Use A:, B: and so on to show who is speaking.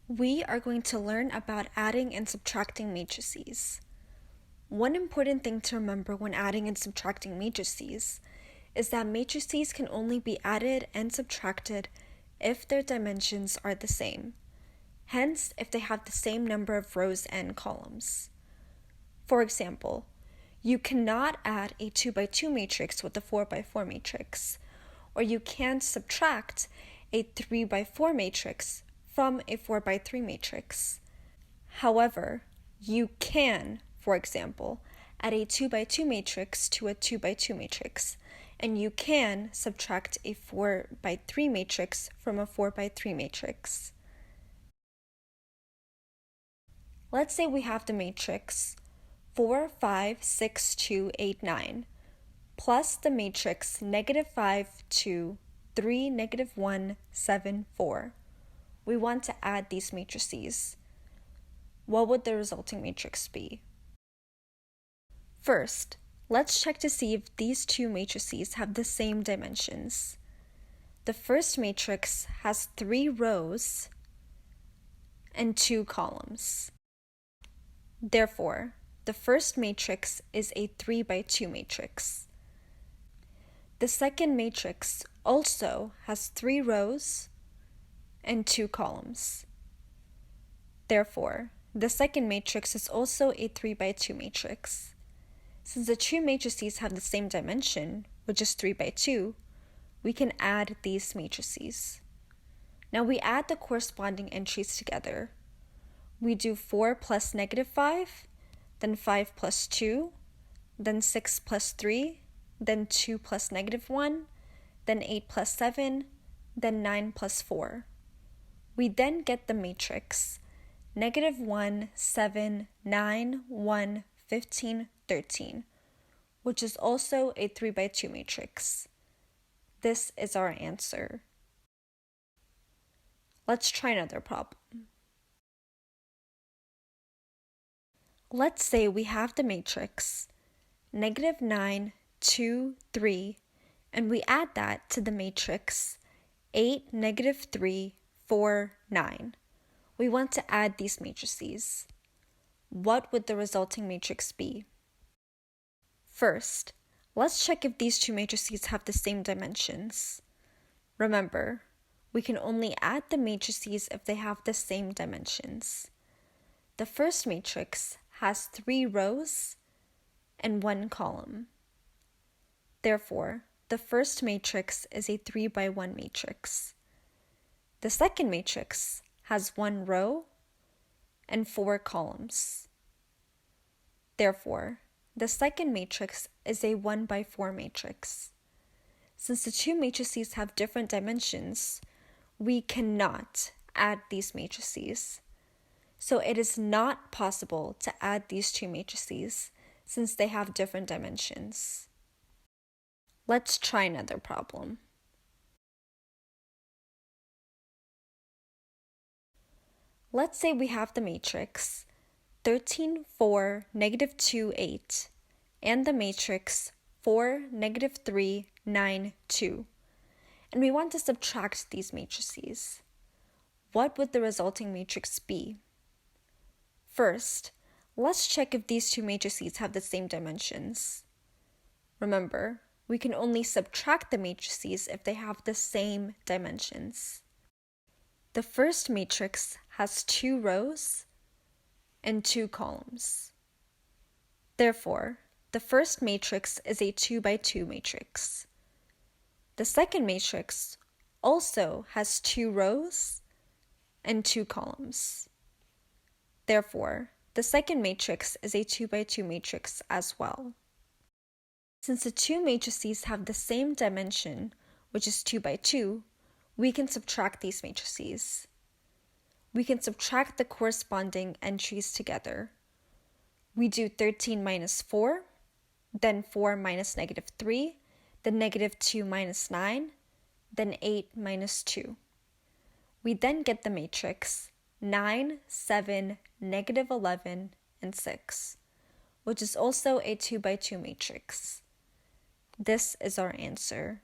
A: We are going to learn about adding and subtracting matrices. One important thing to remember when adding and subtracting matrices is that matrices can only be added and subtracted if their dimensions are the same, hence if they have the same number of rows and columns. For example, you cannot add a 2 by 2 matrix with a 4 by 4 matrix, or you can't subtract a 3 by 4 matrix from a 4 by 3 matrix. However, you can, for example, add a 2 by 2 matrix to a 2 by 2 matrix, and you can subtract a 4 by 3 matrix from a 4 by 3 matrix. Let's say we have the matrix 4, 5, 6, 2, 8, 9, plus the matrix -5, 2, 3, -1, 7, 4. We want to add these matrices. What would the resulting matrix be? First, let's check to see if these two matrices have the same dimensions. The first matrix has 3 rows and 2 columns. Therefore, the first matrix is a 3 by 2 matrix. The second matrix also has 3 rows and 2 columns. Therefore, the second matrix is also a 3 by 2 matrix. Since the two matrices have the same dimension, which is 3 by 2, we can add these matrices. Now we add the corresponding entries together. We do 4 plus -5, then 5 plus 2, then 6 plus 3, then 2 plus -1, then 8 plus 7, then 9 plus 4. We then get the matrix -1, 7, 9, 1, 15, 13, which is also a 3 by 2 matrix. This is our answer. Let's try another problem. Let's say we have the matrix -9, 2, 3, and we add that to the matrix 8, -3, 4, 9. We want to add these matrices. What would the resulting matrix be? First, let's check if these two matrices have the same dimensions. Remember, we can only add the matrices if they have the same dimensions. The first matrix has 3 rows and 1 column. Therefore, the first matrix is a 3 by 1 matrix. The second matrix has 1 row and 4 columns. Therefore, the second matrix is a 1 by 4 matrix. Since the two matrices have different dimensions, we cannot add these matrices. So it is not possible to add these two matrices since they have different dimensions. Let's try another problem. Let's say we have the matrix 13, 4, -2, 8, and the matrix 4, -3, 9, 2, and we want to subtract these matrices. What would the resulting matrix be? First, let's check if these two matrices have the same dimensions. Remember, we can only subtract the matrices if they have the same dimensions. The first matrix has 2 rows and 2 columns. Therefore, the first matrix is a 2 by 2 matrix. The second matrix also has 2 rows and 2 columns. Therefore, the second matrix is a 2 by 2 matrix as well. Since the two matrices have the same dimension, which is 2 by 2, we can subtract these matrices. We can subtract the corresponding entries together. We do 13 minus 4, then 4 minus -3, then -2 minus 9, then 8 minus 2. We then get the matrix 9, 7, -11, and 6, which is also a 2 by 2 matrix. This is our answer.